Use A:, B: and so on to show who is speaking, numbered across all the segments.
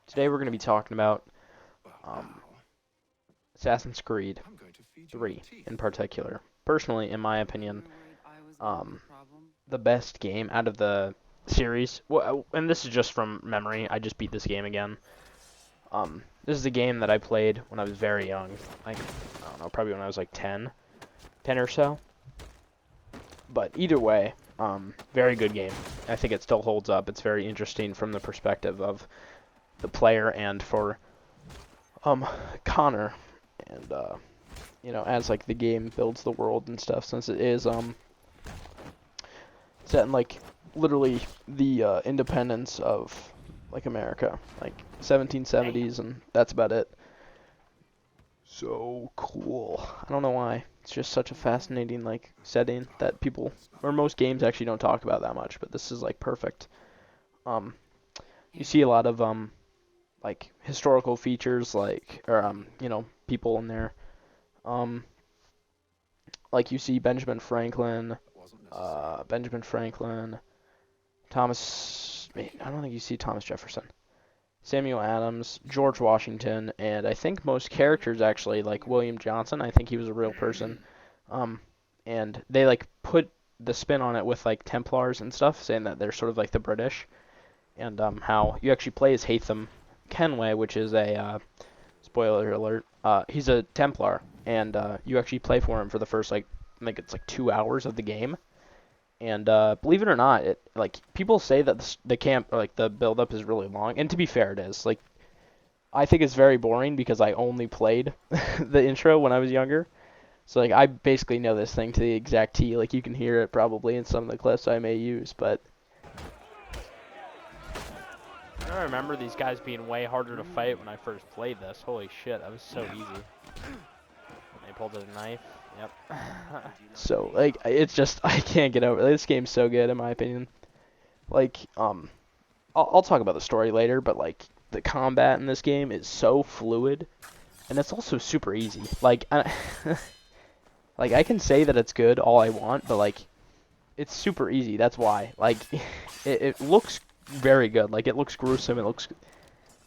A: Today we're going to be talking about um, Assassin's Creed 3 in particular. Personally, in my opinion, um, the best game out of the series. Well, and this is just from memory. I just beat this game again. This is a game that I played when I was very young. Like, I don't know, probably when I was like 10 or so. But either way, very good game. I think it still holds up. It's very interesting from the perspective of the player and for Connor, and as like the game builds the world and stuff, since it is set in like literally the independence of like America, like 1770s, and that's about it. So cool. I don't know why. It's just such a fascinating like setting that people or most games actually don't talk about that much, but this is like perfect. Um, you see a lot of like historical features like or people in there. Um, like you see Benjamin Franklin, Thomas. I don't think you see Thomas Jefferson, Samuel Adams, George Washington, and I think most characters actually like William Johnson. I think he was a real person. Um, and they like put the spin on it with like Templars and stuff, saying that they're sort of like the British, and how you actually play as Haytham Kenway, which is a spoiler alert. He's a Templar, and you actually play for him for the first like I think it's like 2 hours of the game. And believe it or not, it like people say that the camp or like the build up is really long, and to be fair, it is. Like I think it's very boring because I only played the intro when I was younger. So like I basically know this thing to the exact T. Like you can hear it probably in some of the clips I may use, but I remember these guys being way harder to fight when I first played this. Holy shit, that was so easy. They pulled out a knife. Yep. So like it's just I can't get over it. This game's so good in my opinion. Like I'll talk about the story later, but like the combat in this game is so fluid, and it's also super easy. Like like I can say that it's good all I want, but like it's super easy. That's why. Like it looks very good. Like it looks gruesome. It looks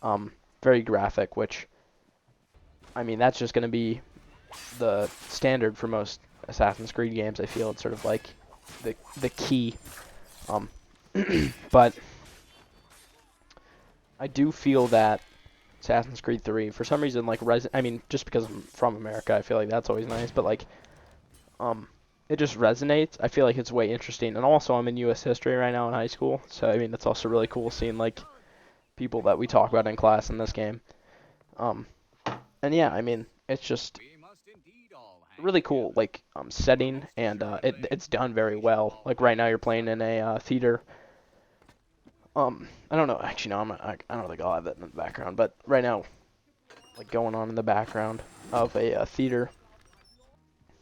A: um very graphic, which I mean that's just gonna be the standard for most Assassin's Creed games. I feel it's sort of like the key. Um, but I do feel that Assassin's Creed 3, for some reason, like I mean, just because I'm from America, I feel like that's always nice. But like, um, it just resonates. I feel like it's way interesting, and also I'm in U.S. history right now in high school, so I mean, it's also really cool seeing like people that we talk about in class in this game. Um, and yeah, I mean, it's just really cool like setting, and it's done very well. Like right now, you're playing in a theater. I don't know. Actually, no, I don't think I'll have that in the background. But right now, like going on in the background of a theater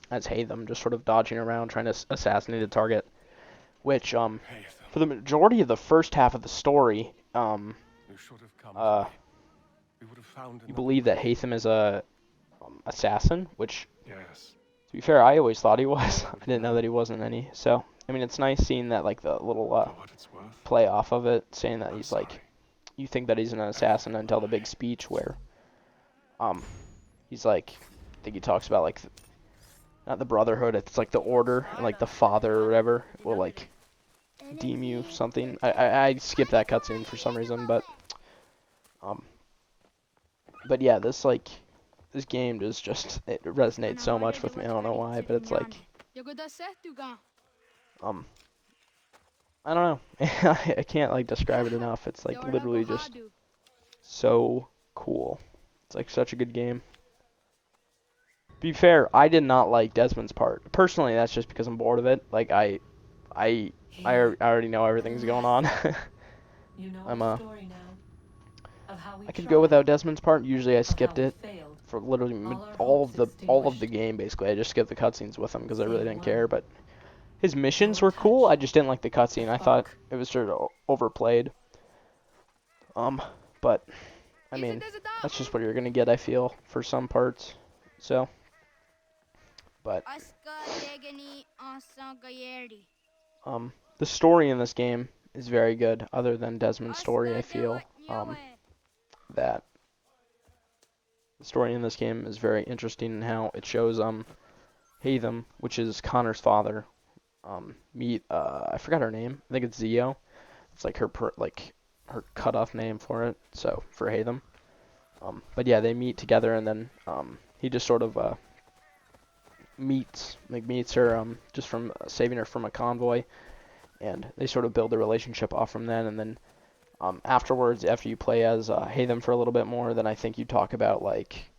A: as Haytham just sort of dodging around trying to assassinate a target. Which for the majority of the first half of the story, uh, you believe that Haytham is a assassin, which to be fair, I always thought he was. I didn't know that he wasn't any. So I mean, it's nice seeing that like the little play off of it, saying that he's like you think that he's an assassin until the big speech where um he's like I think he talks about like not the Brotherhood, it's like the Order and like the Father or whatever will like deem you something. I skipped that cutscene for some reason, um but yeah, this game is just it resonates so much with me. I don't know why, but it's like um I don't know. I can't like describe it enough. It's like literally just so cool. It's like such a good game. Be fair, I did not like Desmond's part. Personally, that's just because I'm bored of it. Like I, I already know everything's going on. I'm I could go without Desmond's part. Usually I skipped it for literally all of the game. Basically, I just skipped the cutscenes with him because I really didn't care. But his missions were cool. I just didn't like the cutscene. I thought it was sort of overplayed. Um, but I mean, that's just what you're gonna get. I feel for some parts. So, but the story in this game is very good. Other than Desmond's story, I feel that the story in this game is very interesting in how it shows Hatham, which is Connor's father, meet I forgot her name. I think it's Zio. It's like her cutoff name for it. So for Hatham. But yeah, they meet together, and then he just sort of meets her just from saving her from a convoy, and they sort of build a relationship off from then. And then afterwards, after you play as Hatham for a little bit more, then I think you talk about like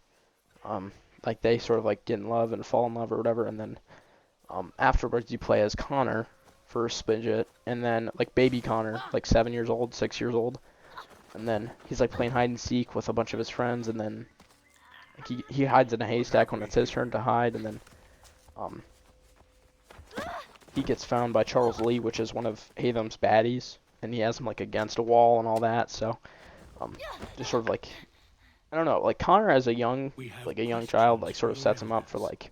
A: they sort of like get in love and fall in love or whatever, and then afterwards you play as Connor for a spidget, and then like baby Connor, like 7 years old, 6 years old, and then he's like playing hide and seek with a bunch of his friends, and then like, he hides in a haystack when it's his turn to hide, and then he gets found by Charles Lee, which is one of Hatham's baddies, and he has him like against a wall and all that. So just sort of like, I don't know, like Connor as a young child like sort of sets him up for like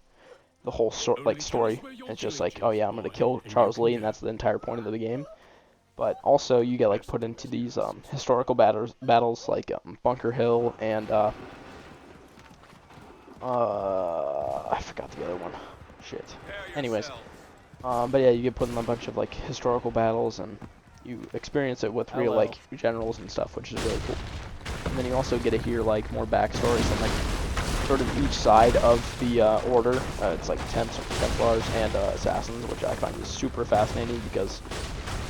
A: the whole story. It's just like, oh yeah, I'm gonna kill Charles Lee, and that's the entire point of the game. But also you get like put into these historical battles like Bunker Hill and I forgot the other one. Shit. Anyways, but yeah, you get put in a bunch of like historical battles, and you experience it with real like generals and stuff, which is really cool. And then you also get to hear like more backstories and like sort of each side of the order. It's like Templars and Assassins, which I find is super fascinating because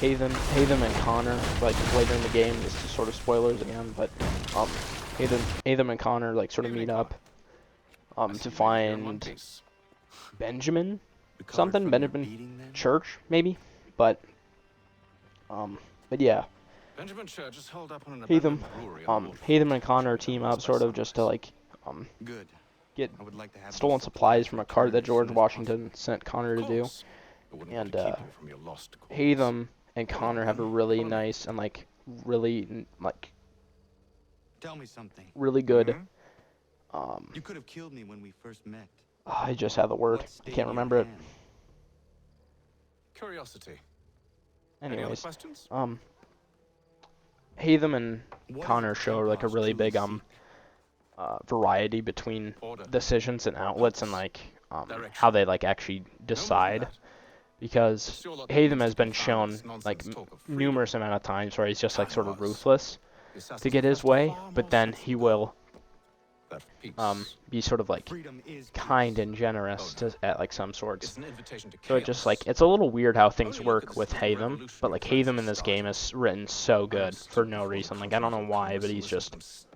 A: Hatham and Connor, like later in the game, this is sort of spoilers again, but Hatham and Connor like sort of meet up to find Benjamin Church maybe, but yeah.
B: Benjamin Church is holed up on an
A: Hatham,
B: abandoned brewery on the
A: Hatham and Connor team up sort of just to like get stolen supplies from a cart that George Washington sent Connor to do, and Hatham and Connor have a really nice and like really like really good
C: You could have killed me when we first met.
A: I just have the word. I can't remember it.
B: Curiosity. Any other
A: Anyways,
B: questions?
A: Hatham and Connor show like a really big variety between decisions and outlets and like how they like actually decide, because Hatham has been shown like numerous amount of times where he's just like sort of ruthless to get his way, but then he will be sort of like kind and generous at like some sorts. So it just like, it's a little weird how things work with Hatham, but like Hatham in this game is written so good for no reason. Like I don't know why, but he's just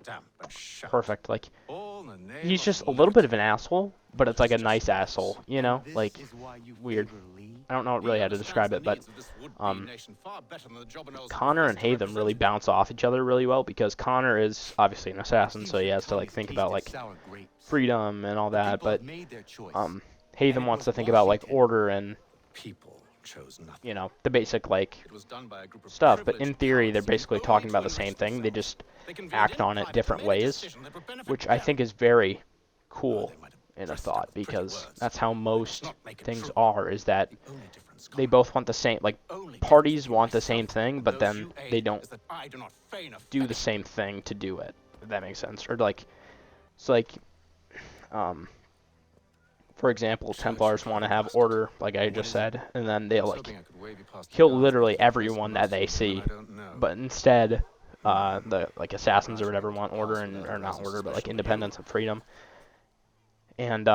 A: perfect. Like he's just a little bit of an asshole, but it's like a nice asshole, you know? Like weird. I don't know really how to describe it, but Connor and Hatham really bounce off each other really well, because Connor is obviously an assassin, so he has to like think about like freedom and all that, but Hatham wants to think about like order and, you know, the basic like stuff. But in theory, they're basically talking about the same thing. They just act on it different ways, which I think is very cool in a thought, because that's how most things are, is that they both want the same, like parties want the same thing, but then they don't do the same thing to do it, if that makes sense. Or like, it's like for example, Templars want to have order, like I just said, and then they'll like kill literally everyone that they see, but instead the like assassins or whatever want order, and or not order, but like independence and freedom. And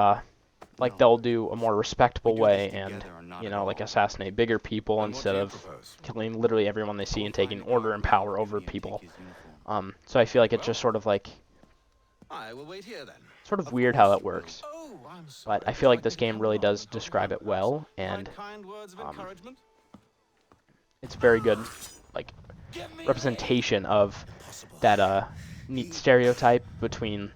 A: like they'll do a more respectable way and, you know, like assassinate bigger people instead of killing literally everyone they see and taking order and power over people. So I feel like it's just sort of like sort of weird how that works. But I feel like this game really does describe it well, and it's very good like representation of that neat stereotype between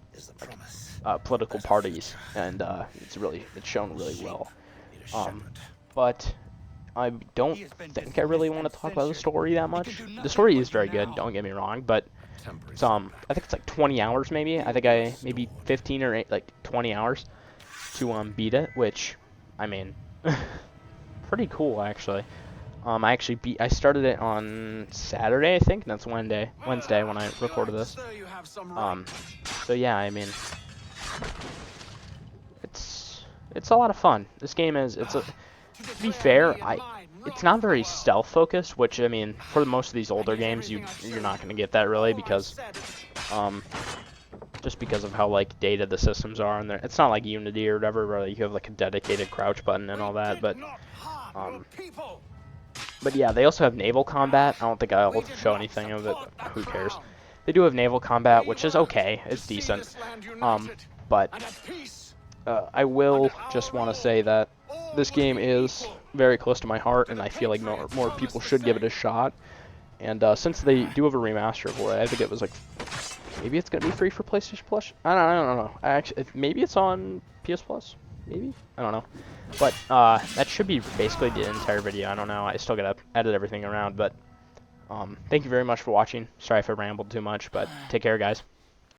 A: political parties, and it's shown really well. But I don't think I really want to talk about the story that much. The story is very good, don't get me wrong, but it's I think it's like 20 hours maybe. I think maybe 15 or 8, like 20 hours to beat it, which I mean pretty cool actually. I started it on Saturday, I think, and that's Wednesday when I recorded this.
B: So you have some right.
A: So yeah, I mean, it's a lot of fun. This game is, to be fair, it's not very stealth focused, which I mean, for most of these older games, you're not gonna get that really because, just because of how like dated the systems are, and it's not like Unity or whatever where you have like a dedicated crouch button and all that, but yeah, they also have naval combat. I don't think I'll show anything of it. Who cares? They do have naval combat, which is okay. It's decent. But I will just want to say that this game is very close to my heart, and I feel like more people should give it a shot. And since they do have a remaster for it, I think it was like, maybe it's gonna be free for PlayStation Plus. I don't know. Maybe it's on PS Plus. Maybe, I don't know. But that should be basically the entire video. I don't know. I still gotta edit everything around. But thank you very much for watching. Sorry if I rambled too much, but take care, guys.